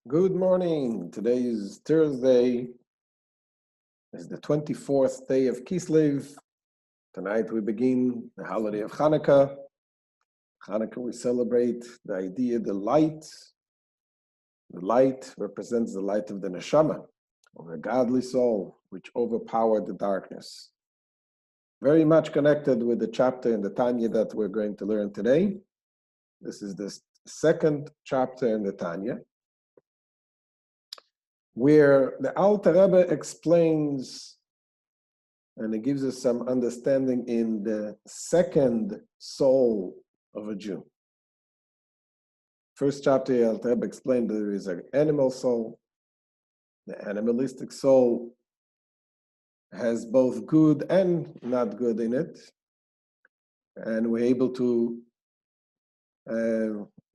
Good morning. Today is Thursday. It's the 24th day of Kislev. Tonight we begin the holiday of Hanukkah. Hanukkah, we celebrate the idea, the light. The light represents the light of the neshama, of a godly soul, which overpowered the darkness. Very much connected with the chapter in the Tanya that we're going to learn today. This is the second chapter in the Tanya, where the Alter Rebbe explains, and it gives us some understanding in the second soul of a Jew. First chapter, the Alter Rebbe explained that there is an animal soul. The animalistic soul has both good and not good in it, and we're able to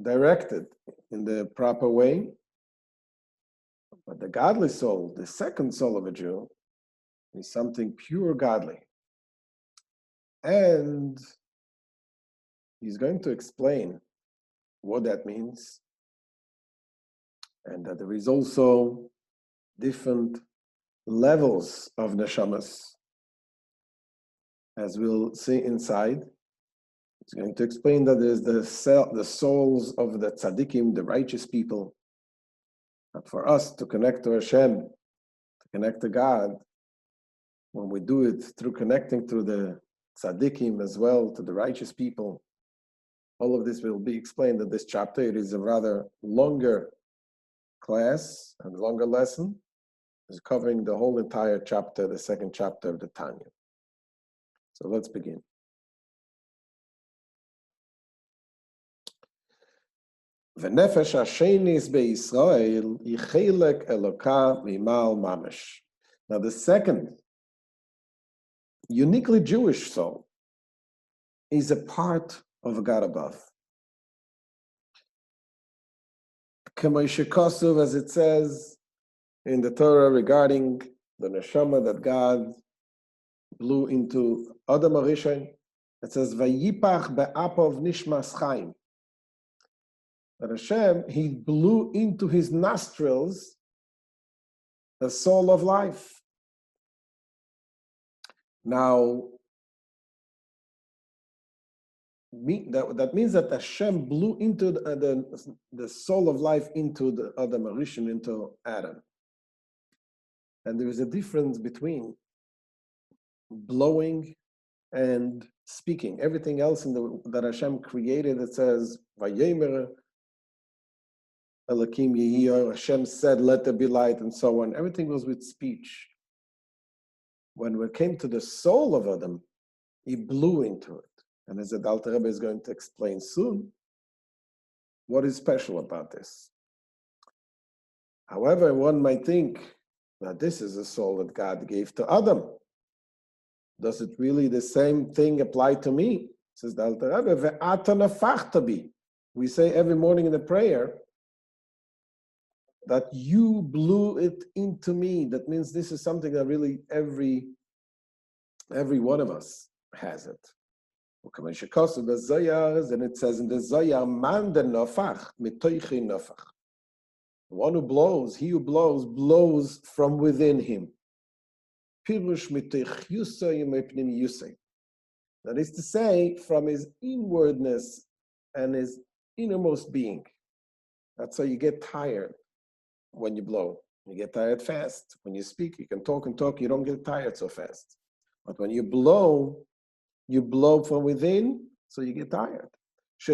direct it in the proper way. But the godly soul, the second soul of a Jew, is something pure godly. And he's going to explain what that means, and that there is also different levels of neshamas, as we'll see inside. He's going to explain that there's the souls of the tzaddikim, the righteous people. But for us to connect to Hashem, to connect to God, when we do it through connecting to the tzaddikim as well, to the righteous people, all of this will be explained in this chapter. It is a rather longer class and longer lesson. It's covering the whole entire chapter, the second chapter of the Tanya. So let's begin. V'nefesh hashenis beYisrael yichelek Eloka mimal mamash. Now the second, uniquely Jewish soul, is a part of God above. K'moishekasuv, as it says in the Torah regarding the neshama that God blew into Adam HaRishon, it says, Vayipach be'apov nishmas chaim. That Hashem, he blew into his nostrils the soul of life. Now, that means that Hashem blew into the soul of life into the Adam HaRishon, into Adam. And there is a difference between blowing and speaking. Everything else that Hashem created, it says, Vayemer Elokim Yehi, Hashem said, let there be light, and so on. Everything was with speech. When we came to the soul of Adam, he blew into it. And as the Alter Rebbe is going to explain soon, what is special about this. However, one might think that this is a soul that God gave to Adam. Does it really the same thing apply to me? Says the Alter Rebbe, Ve'ata nafachta bi. We say every morning in the prayer that you blew it into me. That means this is something that really every one of us has it. And it says in the Zohar, man de nafach, mitoichi nafach. The one who blows, he who blows from within him. Pirush mitoich yusay mepnim yusay. That is to say, from his inwardness and his innermost being. That's how you get tired when you blow. You get tired fast. When you speak, you can talk and talk, you don't get tired so fast. But when you blow from within, so you get tired. For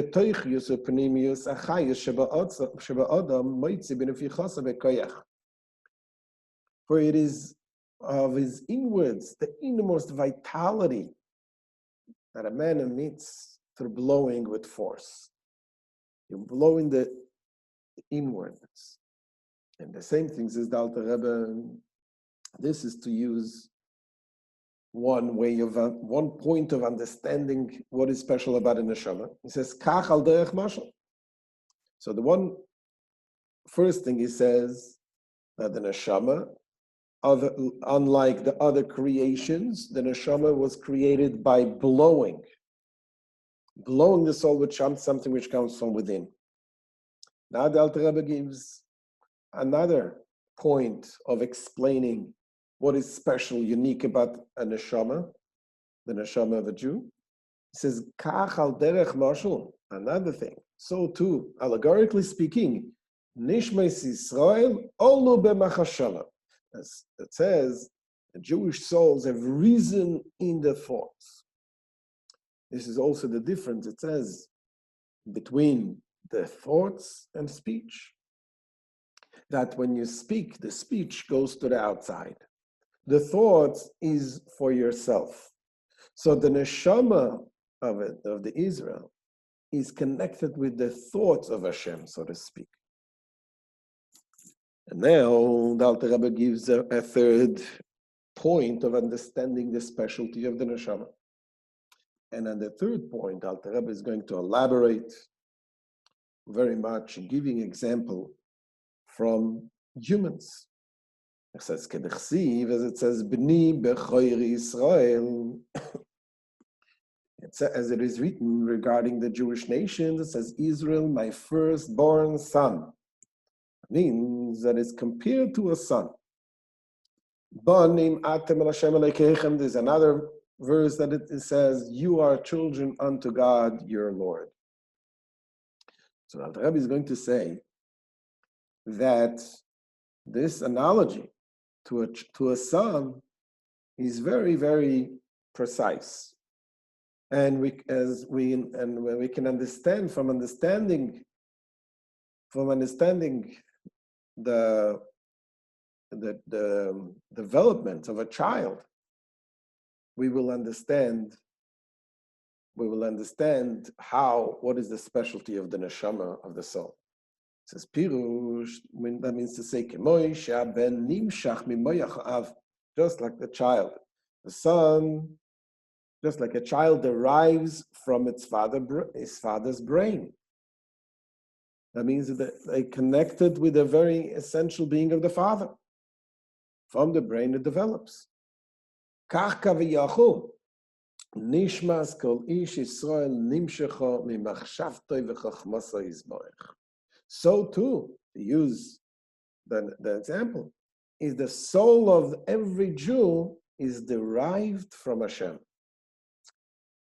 it is of his inwards, the innermost vitality, that a man emits through blowing with force. You blow in the inwardness. And the same thing says the Alter Rebbe, this is to use one point of understanding what is special about a neshama. He says, Kach al derech mashal. So the first thing he says, that the neshama, unlike the other creations, the neshama was created by blowing the soul with something which comes from within. Now the Alter Rebbe gives another point of explaining what is special, unique about a neshama, the neshama of a Jew. He says, Kach al derech mashal, another thing. So too, allegorically speaking, Nishmes Yisrael olu b'machashava. As it says, the Jewish souls have risen in their thoughts. This is also the difference, it says, between the thoughts and speech. That when you speak, the speech goes to the outside. The thoughts is for yourself. So the neshama of it, of the Israel, is connected with the thoughts of Hashem, so to speak. And now the Alter Rebbe gives a third point of understanding the specialty of the neshama. And on the third point, Alter Rebbe is going to elaborate very much, giving example from humans. It says, Kedechsiv, as it says, B'ni b'choyri Yisrael. As it is written regarding the Jewish nation, it says, Israel, my firstborn son. It means that it's compared to a son. Banim atem el Hashem Elokeichem. There's another verse that it says, you are children unto God, your Lord. So Alter Rebbe is going to say that this analogy to a son is very, very precise. And we can understand from understanding the development of a child, we will understand what is the specialty of the neshama of the soul. It says pirush, that means to say kemoy she'aben nimshach mimoyach av, just like the child, the son, just like a child derives from his father's brain. That means that they connected with a very essential being of the father. From the brain it develops. Kach kaviyachu nishmas kol ish Yisrael nimshecha mimachshavtoi v'chachmasoi yizborech. So too, to use the example, is the soul of every Jew is derived from Hashem.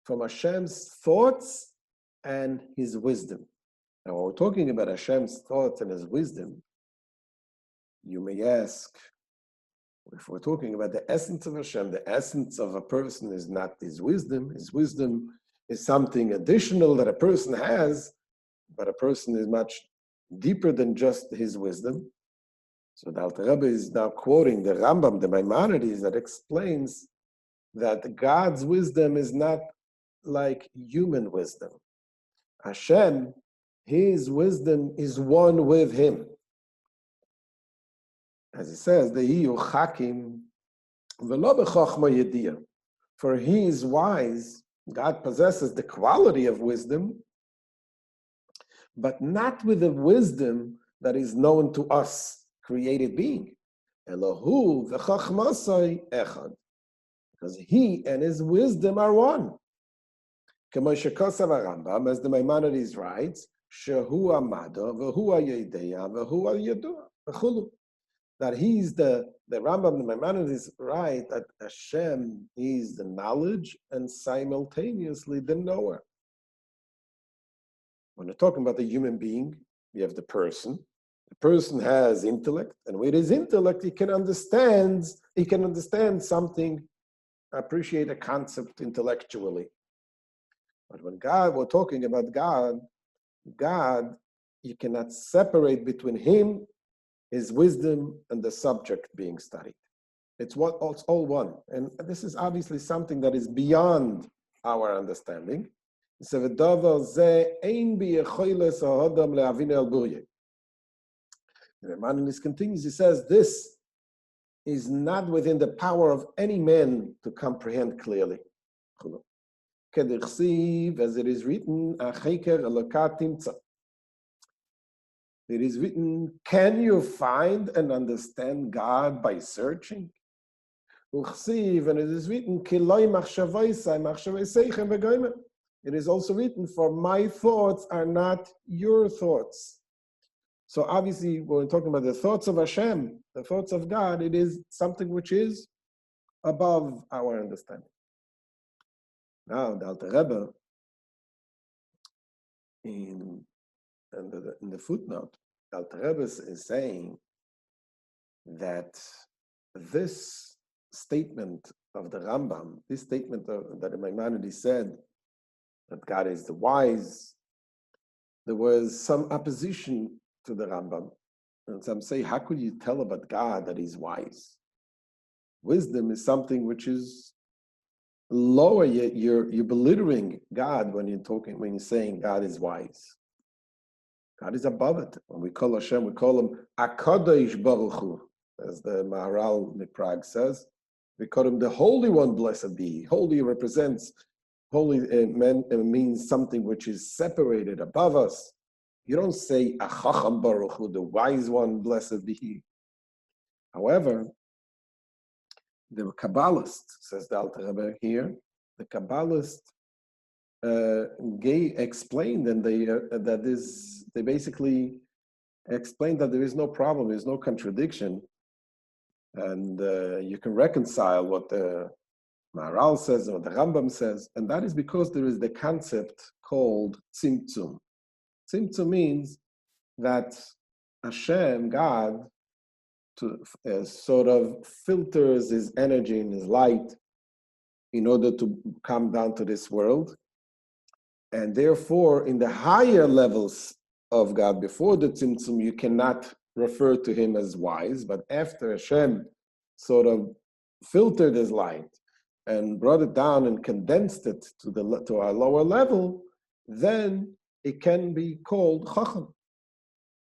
From Hashem's thoughts and his wisdom. Now, when we're talking about Hashem's thoughts and his wisdom, you may ask, if we're talking about the essence of Hashem, the essence of a person is not his wisdom. His wisdom is something additional that a person has, but a person is much deeper than just his wisdom. So the Alter Rebbe is now quoting the Rambam, the Maimonides, that explains that God's wisdom is not like human wisdom. Hashem, his wisdom is one with him. As he says, Dehiyu chakim v'lo b'chochma yediyah. For he is wise, God possesses the quality of wisdom, but not with the wisdom that is known to us, created being. Elohu v'chachmasai echad. Because he and his wisdom are one. As the Maimonides writes, Shehu amado v'hu ha'yedeya v'hu ha'yedua. That he's the Rambam, the Maimonides write that Hashem is the knowledge and simultaneously the knower. When we're talking about the human being, we have the person. The person has intellect, and with his intellect, he can understand something, appreciate a concept intellectually. But when we're talking about God, you cannot separate between him, his wisdom, and the subject being studied. It's all one. And this is obviously something that is beyond our understanding. The Maimonides continues, he says, this is not within the power of any man to comprehend clearly. As it is written, it is written, can you find and understand God by searching? And it is written, it is also written, for my thoughts are not your thoughts. So obviously, when we're talking about the thoughts of Hashem, the thoughts of God, it is something which is above our understanding. Now, the Alter Rebbe, in the footnote, the Alter Rebbe is saying that this statement of the Rambam, this statement that the Maimonides said, that God is the wise, there was some opposition to the Rambam. And some say, how could you tell about God that he's wise? Wisdom is something which is lower, yet you're belittling God when you're saying God is wise. God is above it. When we call Hashem, we call him Akadosh Baruch Hu, as the Maharal Miprag says. We call him the Holy One, blessed be. Holy represents, holy means something which is separated above us. You don't say Achacham Baruch Hu, the wise one, blessed be he. However, the Kabbalist, says the Alter Rebbe here, the Kabbalist explained, and they basically explained that there is no problem, there's no contradiction, and you can reconcile what the Maharal says and what the Rambam says, and that is because there is the concept called Tzimtzum. Tzimtzum means that Hashem, God, sort of filters his energy and his light in order to come down to this world. And therefore, in the higher levels of God, before the Tzimtzum, you cannot refer to him as wise. But after Hashem sort of filtered his light and brought it down and condensed it to our lower level, then it can be called Chacham.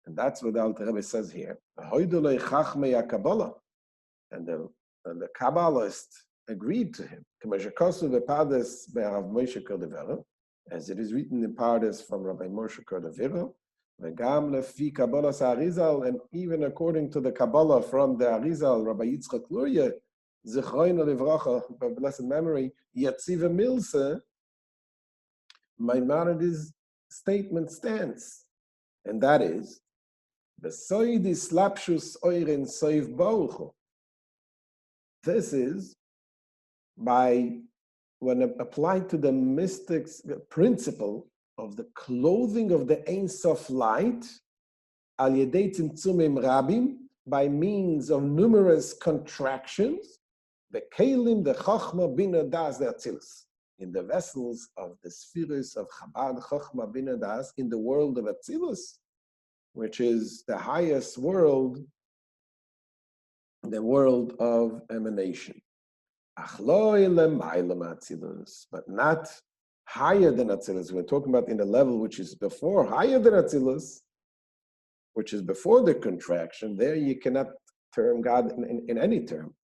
And that's what the Alter Rebbe says here. And the Kabbalist agreed to him. As it is written in Pardes from Rabbi Moshe Cordovero, and even according to the Kabbalah from the Arizal, Rabbi Yitzchak Luria, Zechroino Livracha, by blessed memory, Yatziva Milse, Maimonides' statement stands, and that is, this is by, when applied to the mystics, the principle of the clothing of the Ein Sof light, al yedei tzimtzumim rabim, by means of numerous contractions, the kelim, the chachma, bina das, the atzilus, in the vessels of the spheres of Chabad, chachma, bina das, in the world of atzilus, which is the highest world, the world of emanation. But not higher than Atzilus. We're talking about in the level which is before, higher than Atzilus, which is before the contraction. There you cannot term God in any term.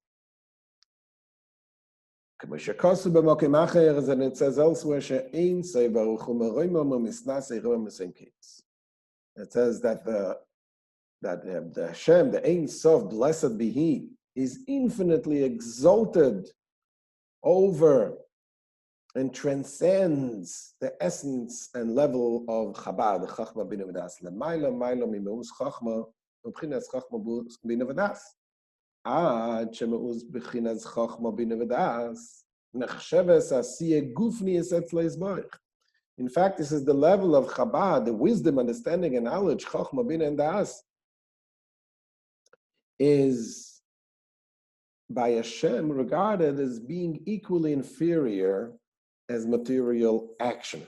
And it says elsewhere, it says that the Hashem, the Ein Sof, blessed be He, is infinitely exalted over and transcends the essence and level of Chabad, Chachma Bina V'das. L'mayla mimeus Chachma, B'chinas Chachma Bina V'das. Ad shemeus B'chinas Chachma Bina V'das, nechsheves asiyeh gufni esetz le'izbarich. In fact, this is the level of Chabad, the wisdom, understanding, and knowledge, Chachma, Bina, and Das, is by Hashem regarded as being equally inferior as material action.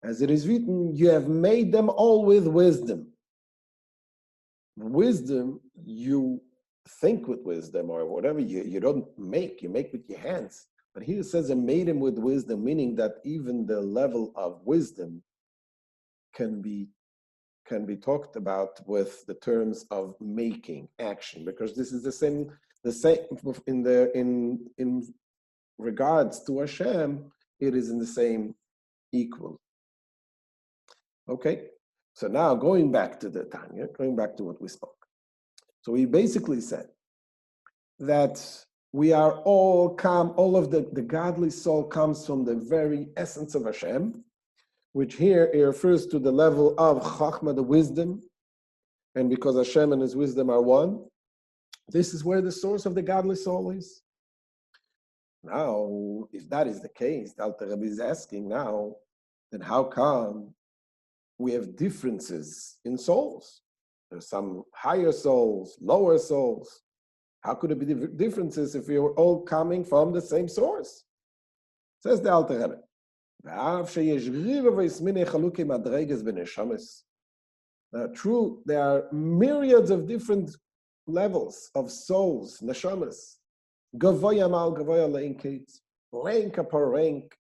As it is written, you have made them all with wisdom. Wisdom, you think with wisdom, or whatever, you don't make, you make with your hands. But here it says, and made him with wisdom, meaning that even the level of wisdom can be talked about with the terms of making, action, because this is the same in regards to Hashem, it is in the same equal. Okay, so now going back to the Tanya, going back to what we spoke. So we basically said that we are all of the godly soul comes from the very essence of Hashem, which here it refers to the level of Chachma, the wisdom, and because Hashem and His wisdom are one, this is where the source of the godly soul is. Now, if that is the case, the Alter Rebbe is asking now, then how come we have differences in souls? There's some higher souls, lower souls. How could it be differences if we were all coming from the same source? Says the Alter Rebbe. True, there are myriads of different levels of souls, neshamas. Gavoya mal gavoya leinkates, rank upon rank,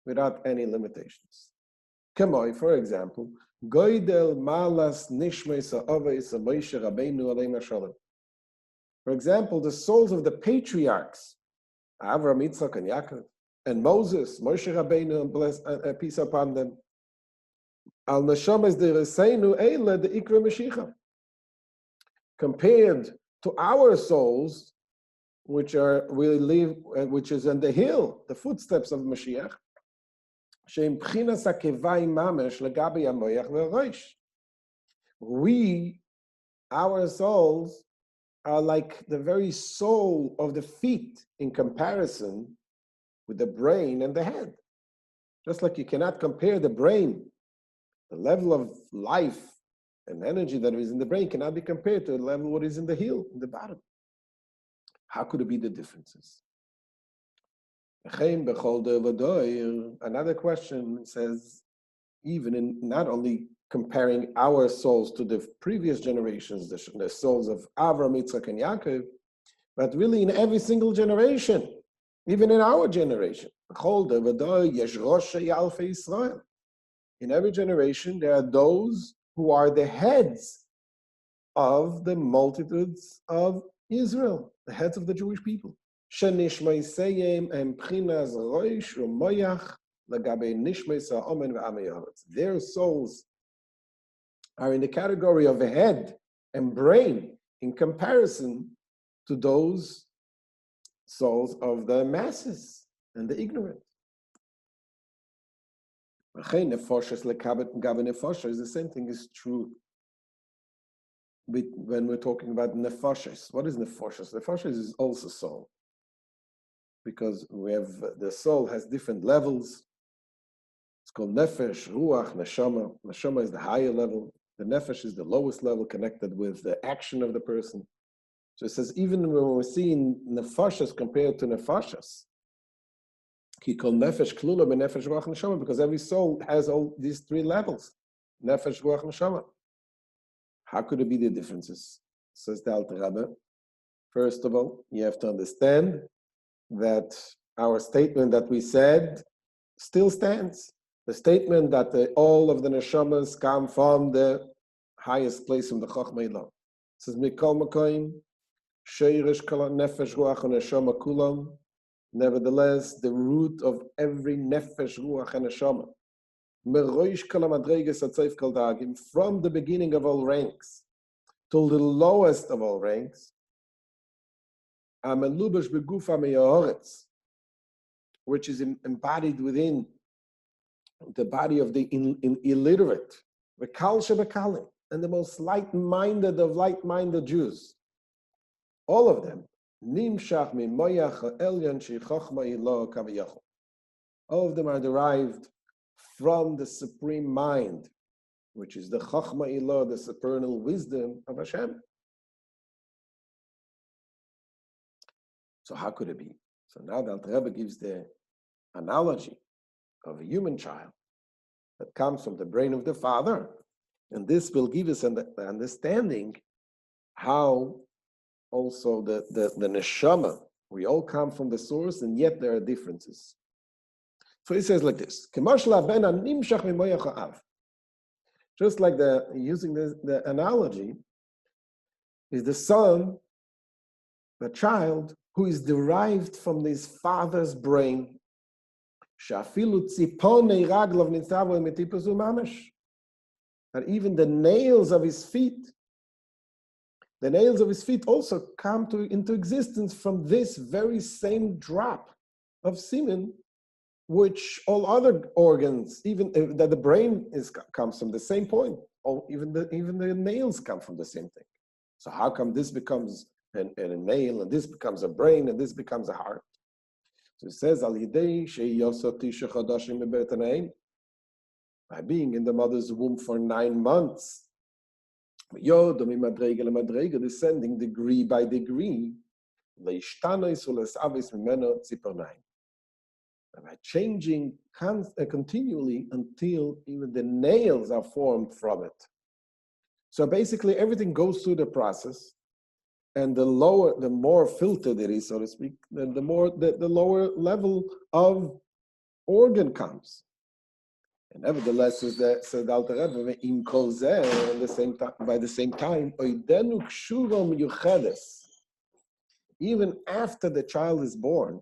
without any limitations. Kamoi, for example, Goydel malas nishmeisa avais Moshe Rabbeinu aleinu shalom. For example, the souls of the patriarchs, Avram, Yitzchak, and Yaakov, and Moses, Moshe Rabbeinu, bless peace upon them. Al neshamas dereseinu eile the ikra Mashiach. Compared to our souls, which is on the hill, the footsteps of Mashiach. We, our souls, are like the very soul of the feet in comparison with the brain and the head. Just like you cannot compare the brain, the level of life and energy that is in the brain cannot be compared to the level of what is in the heel, in the bottom. How could it be the differences? Another question says, even in not only comparing our souls to the previous generations, the souls of Avram, Yitzchak, and Yaakov, but really in every single generation, even in our generation. In every generation, there are those who are the heads of the multitudes of Israel, the heads of the Jewish people. Their souls are in the category of head and brain in comparison to those souls of the masses and the ignorant. The same thing is true when we're talking about nefashos. What is nefashos? Nefashos is also soul, because we have the soul has different levels. It's called nefesh, ruach, neshama. Neshama is the higher level. The nefesh is the lowest level, connected with the action of the person. So it says even when we're seeing nefashos compared to nefashos, he called nefesh klula be nefesh ruach neshama, because every soul has all these three levels, nefesh ruach neshama. How could it be the differences? Says the Alter Rebbe. First of all, you have to understand that our statement that we said still stands. The statement that all of the neshamas come from the highest place from the Chochmei Lo. It says mikol makoim sheirish kol nefesh ruach neshama kulam. Nevertheless, the root of every nefesh ruach and neshama, from the beginning of all ranks till the lowest of all ranks, which is embodied within the body of the illiterate, and the most light-minded of light-minded Jews, all of them, all of them are derived from the supreme mind, which is the Chachma Ilah, the supernal wisdom of Hashem. So how could it be? So now the Alter Rebbe gives the analogy of a human child that comes from the brain of the father, and this will give us the understanding how also the neshama, we all come from the source, and yet there are differences. So he says like this: just like using the analogy, is the son, the child, who is derived from his father's brain. That even the nails of his feet also come into existence from this very same drop of semen which all other organs, even that the brain comes from the same point, or even the nails come from the same thing. So how come this becomes a nail, and this becomes a brain, and this becomes a heart? So it says, Al Yidei Sheyosoti Shechadashim Bebetanayim, by being in the mother's womb for 9 months, descending degree by degree, by changing continually until even the nails are formed from it. So basically everything goes through the process, and the more filtered it is, so to speak, the lower level of organ comes. And nevertheless, said Alter Rebbe, in kol zeh, by the same time, even after the child is born,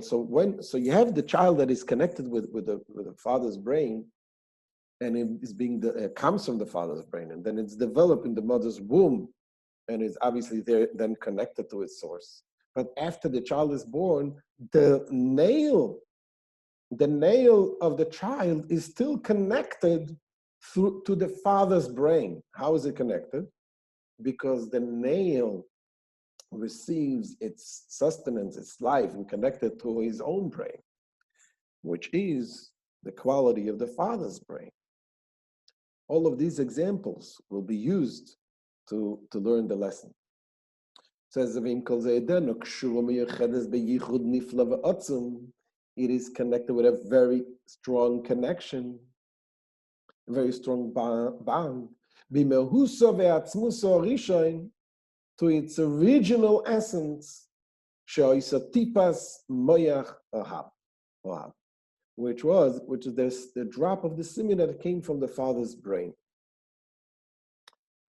so you have the child that is connected with the father's brain, and it is comes from the father's brain, and then it's developed in the mother's womb, and is obviously there then connected to its source. But after the child is born, the nail of the child is still connected to the father's brain. How is it connected? Because the nail receives its sustenance, its life, and connected to his own brain, which is the quality of the father's brain. All of these examples will be used to learn the lesson. It says, it is connected with a very strong connection, a very strong bond, to its original essence, which is the drop of the semen that came from the father's brain.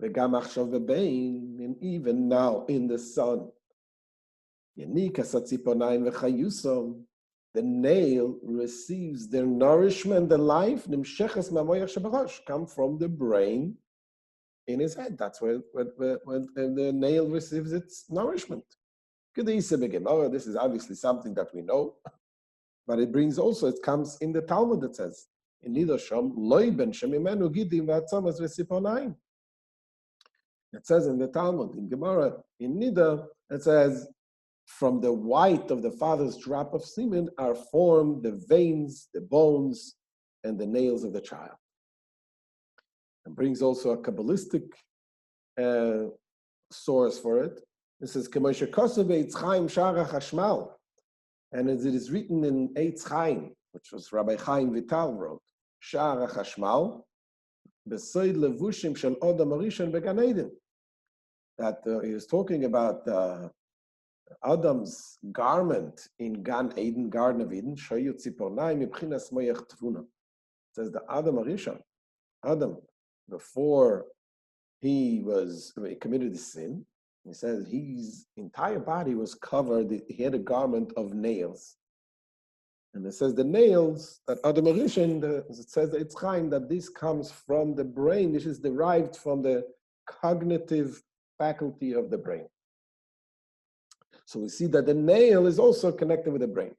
And even now in the son, the nail receives their nourishment, the life, come from the brain in his head. That's where the nail receives its nourishment. This is obviously something that we know, but it comes in the Talmud that says, in Nidosham, Loiben Shemimenu Gidim Vatzamas Vesiponaim. It says in the Talmud, in Gemara, in Nida, it says, from the white of the father's drop of semen are formed the veins, the bones, and the nails of the child. And brings also a Kabbalistic source for it. It says, and as it is written in Eitz Chaim, which was Rabbi Chaim Vital wrote, Shara Chashmal, Besoid Levushim Shel Odam Arishon Began Eden. That he was talking about Adam's garment in Gan Eden, Garden of Eden, Shoyu Tzipornai Mibchinas Moyach Tvuna. It says the Adam Arishon, Adam, before he committed the sin, he says his entire body was covered, he had a garment of nails. And it says the nails, that Adam Arishon, it says it's Chaim, that this comes from the brain, this is derived from the cognitive faculty of the brain. So we see that the nail is also connected with the brain.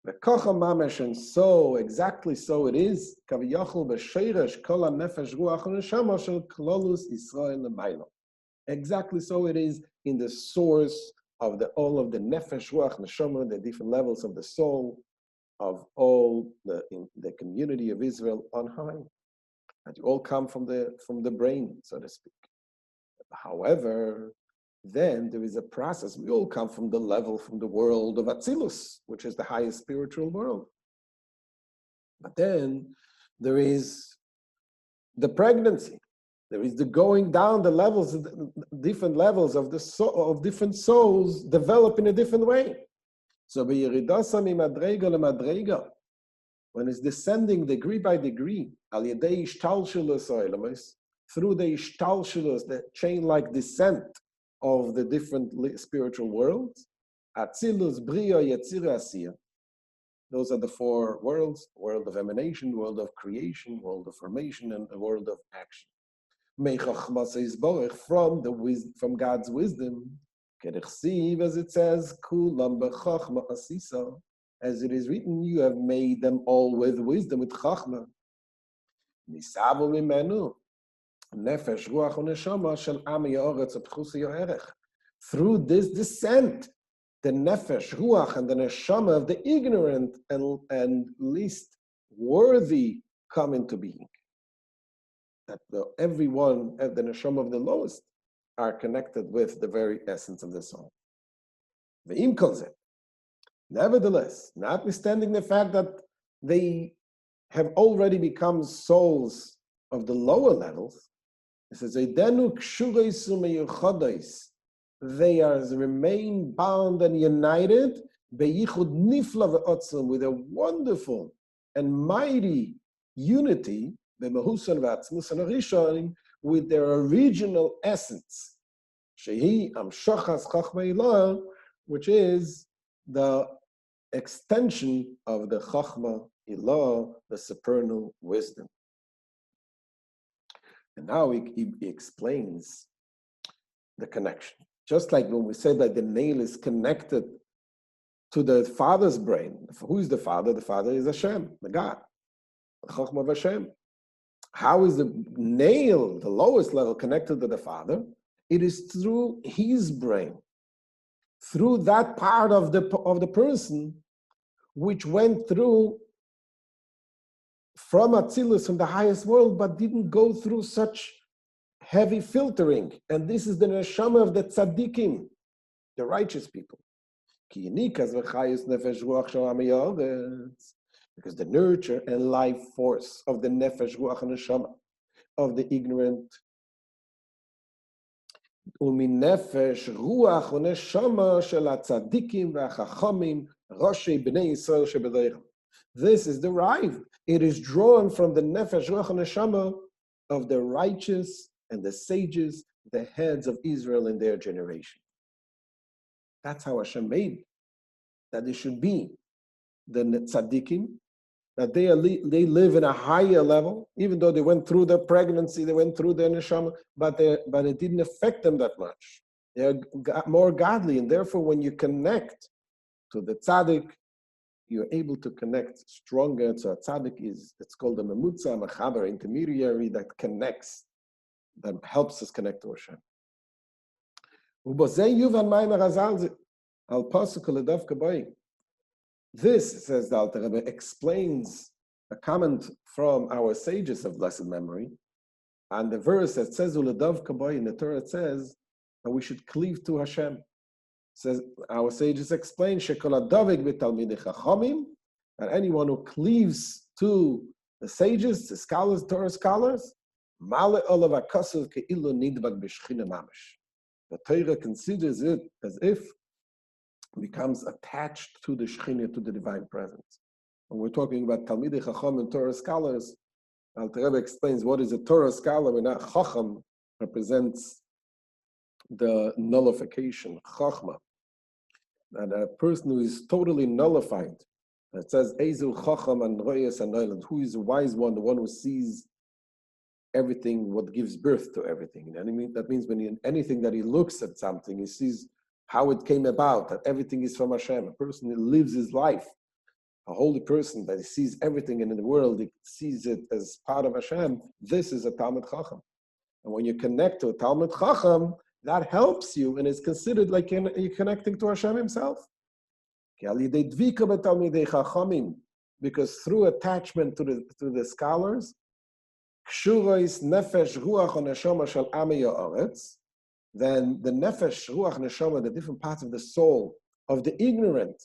The kocha mamash, and so exactly so it is. Kaviyachol b'sheirish kol nefesh ruach neshama shel klolus Yisrael lemaylo. Exactly so it is in the source of all of the nefesh ruach neshama, the different levels of the soul of all in the community of Israel on high. And you all come from the brain, so to speak. However, then there is a process. We all come from the world of Atzilus, which is the highest spiritual world. But then there is the pregnancy. There is the going down the levels, different levels of the soul, of different souls develop in a different way. So when it's descending degree by degree, through the ishtalshelus, the chain-like descent of the different spiritual worlds, Atzilus, Bria, Yetzira, Asiya. Those are the four worlds: world of emanation, world of creation, world of formation, and the world of action. From God's wisdom, As it says, Kulam b'chachma asisa. As it is written, you have made them all with wisdom, with chachma. Nisavu mimenu. Nefesh ruach uneshama shel am ya'oretz apchusi ya'erech. Through this descent, the nefesh, ruach, and the neshama of the ignorant and least worthy come into being. That everyone, the neshama of the lowest, are connected with the very essence of the soul. Ve'im kol zeh. Nevertheless, notwithstanding the fact that they have already become souls of the lower levels, it says, they are remain bound and united with a wonderful and mighty unity with their original essence, which is the extension of the Chachma Ilah, the supernal wisdom. And now he explains the connection. Just like when we said that the nail is connected to the father's brain. Who is the father? The father is Hashem, the God, the Chachma of Hashem. How is the nail, the lowest level, connected to the father? It is through his brain, through that part of the person which went through from Atzilus, from the highest world, but didn't go through such heavy filtering. And this is the neshama of the tzaddikim, the righteous people. Because the nurture and life force of the nefesh ruach neshama of the ignorant. Uminefesh ruach neshama shel tzaddikim v'achachamim roshei bnei Yisrael shebedeiram. This is derived. It is drawn from the nefesh ruach neshama of the righteous and the sages, the heads of Israel in their generation. That's how Hashem made that it should be. The tzaddikim, that they live in a higher level, even though they went through the pregnancy, they went through the neshama, but it didn't affect them that much. They are more godly, and therefore when you connect to the tzaddik, you're able to connect stronger. So a tzaddik it's called a memutza, a mechaber, intermediary that connects, that helps us connect to Hashem. This, says the Alter Rebbe, explains a comment from our sages of blessed memory. And the verse that says, Uledav Kaboy, in the Torah, it says that we should cleave to Hashem. It says, our sages explain, that anyone who cleaves to the sages, the scholars, Torah scholars, the Torah considers it as if it becomes attached to the Shekhinah, to the divine presence. When we're talking about Talmidei Chacham and Torah scholars, Alter Rebbe explains what is a Torah scholar, when that Chacham represents the nullification, Chachma. That a person who is totally nullified. It says, Ezu Chacham and Royes and Noiland, who is the wise one, the one who sees everything, what gives birth to everything. And that means when anything that he looks at something, he sees how it came about, that everything is from Hashem. A person who lives his life, a holy person that he sees everything in the world, he sees it as part of Hashem. This is a Talmid Chacham. And when you connect to a Talmid Chacham, that helps you and is considered like you're connecting to Hashem himself. Because through attachment to the scholars, then the nefesh, ruach, neshama, the different parts of the soul of the ignorant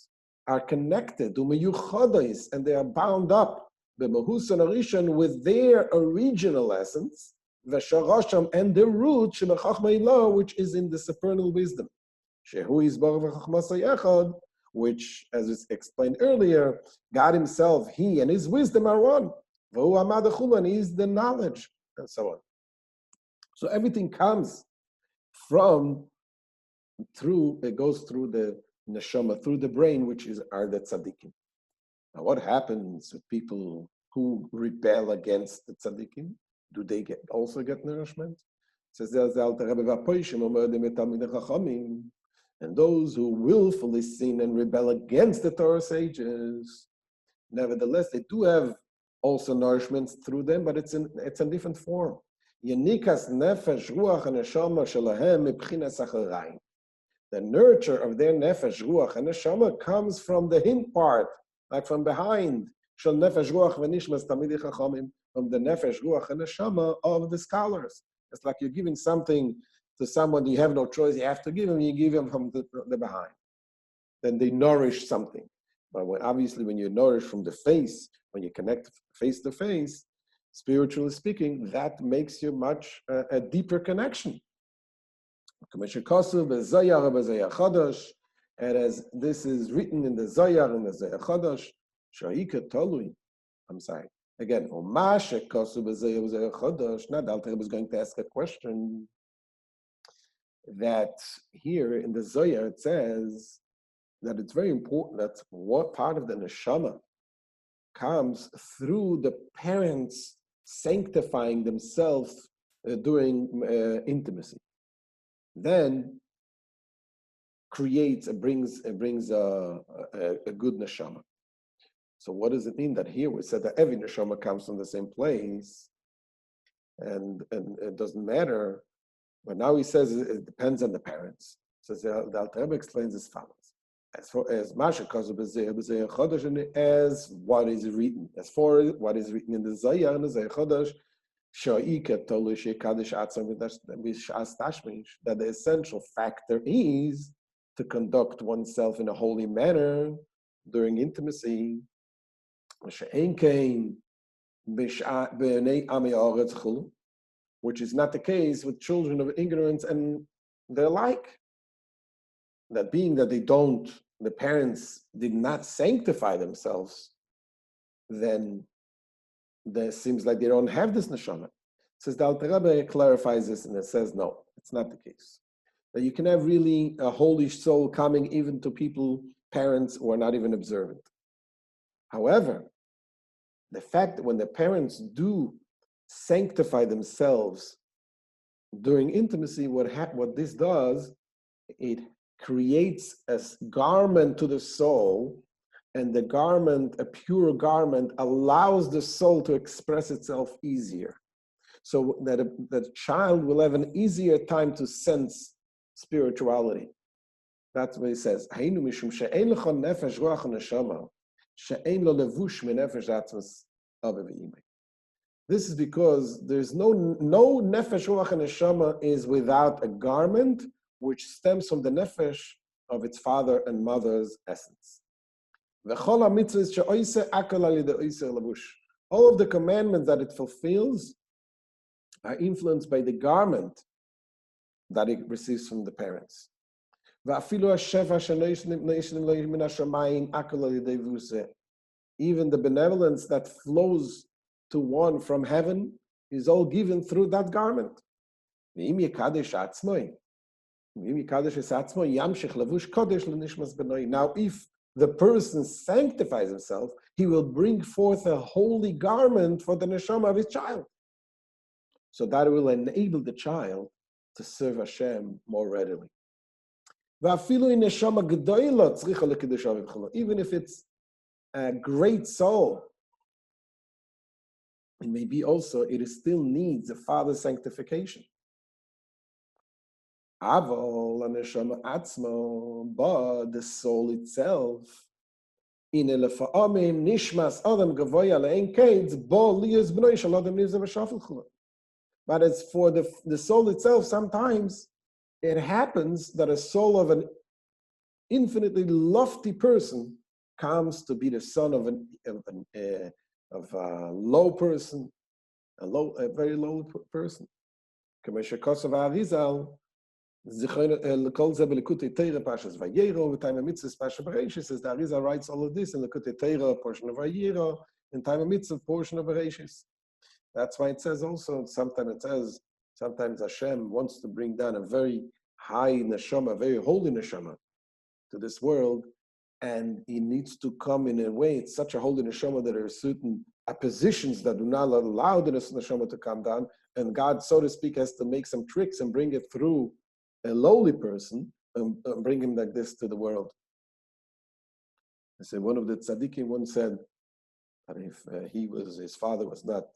are connected to meyuchodos, and they are bound up with their original essence, v'sharasham, and the root shebechachma ilah, which is in the supernal wisdom, shehu yisbarach v'chachma sayechad, which, as is explained earlier, God Himself, He and His wisdom are one. V'hu amad ha'chulan, He is the knowledge, and so on. So everything comes it goes through the neshama, through the brain, which are the tzaddikim. Now, what happens with people who rebel against the tzaddikim? Do they also get nourishment? It says there's the Alter Rebbe Vapoishim Omer Talmidei Chachamim. And those who willfully sin and rebel against the Torah sages, nevertheless, they do have also nourishments through them, but it's in different form. Yenikas nefesh ruach and neshama shelahem mibchinas acharayim. The nurture of their nefesh ruach and neshama comes from the hint part, like from behind. Shel nefesh ruach v'nishmas tamidei chachamim, from the nefesh ruach and neshama of the scholars. It's like you're giving something to someone you have no choice, you have to give them, you give them from the behind. Then they nourish something. But obviously when you nourish from the face, when you connect face to face, spiritually speaking, that makes you much a deeper connection. And as this is written in the Zohar and the Zohar Chodesh, I'm sorry. Again, now the Alter Rebbe is going to ask a question that here in the Zohar it says that it's very important that what part of the neshama comes through the parents sanctifying themselves during intimacy. Then brings a good neshama. So what does it mean that here we said that every neshama comes from the same place, and it doesn't matter? But now he says it depends on the parents. So the Alter Rebbe explains as follows: as far as Masha Kazu B'Zeh Chodesh, and as what is written, as for what is written in the Zohar and the Zohar Chodesh, that the essential factor is to conduct oneself in a holy manner during intimacy, which is not the case with children of ignorance and their like. That being that the parents did not sanctify themselves, then it seems like they don't have this neshama. Says the Alter Rebbe clarifies this, and it says no, it's not the case. That you can have really a holy soul coming even to parents who are not even observant. However, the fact that when the parents do sanctify themselves during intimacy, what this does, it creates a garment to the soul, and the garment, a pure garment, allows the soul to express itself easier. So that the child will have an easier time to sense spirituality. That's what he says. This is because there's no nefesh ruach and neshama is without a garment which stems from the nefesh of its father and mother's essence. All of the commandments that it fulfills are influenced by the garment that it receives from the parents. Even the benevolence that flows to one from heaven is all given through that garment. Now, if the person sanctifies himself, he will bring forth a holy garment for the neshama of his child. So that will enable the child to serve Hashem more readily. Even if it's a great soul, it still needs a father's sanctification. But the soul itself, but as for the soul itself, sometimes it happens that a soul of an infinitely lofty person comes to be the son of a low person, a very low person. Says the Arizal writes all of this in Likutei Torah, portion of Vayera, in time of mitzvah, portion of Bereshis. That's why it says also, sometimes Hashem wants to bring down a very high neshama, a very holy neshama to this world, and he needs to come in a way, it's such a holy neshama that there are certain oppositions that do not allow the neshama to come down, and God, so to speak, has to make some tricks and bring it through a lowly person, bring him like this to the world. I say one of the tzaddikim once said that if his father was not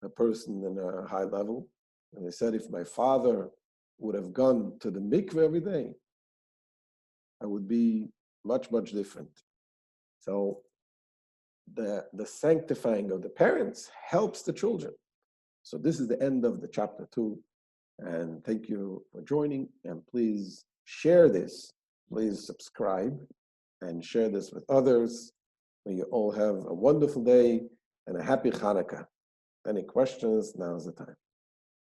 a person in a high level, and they said if my father would have gone to the mikveh every day, I would be much, much different. So the sanctifying of the parents helps the children. So this is the end of the chapter 2. And thank you for joining. And please share this. Please subscribe and share this with others. May you all have a wonderful day and a happy Hanukkah. Any questions? Now's the time.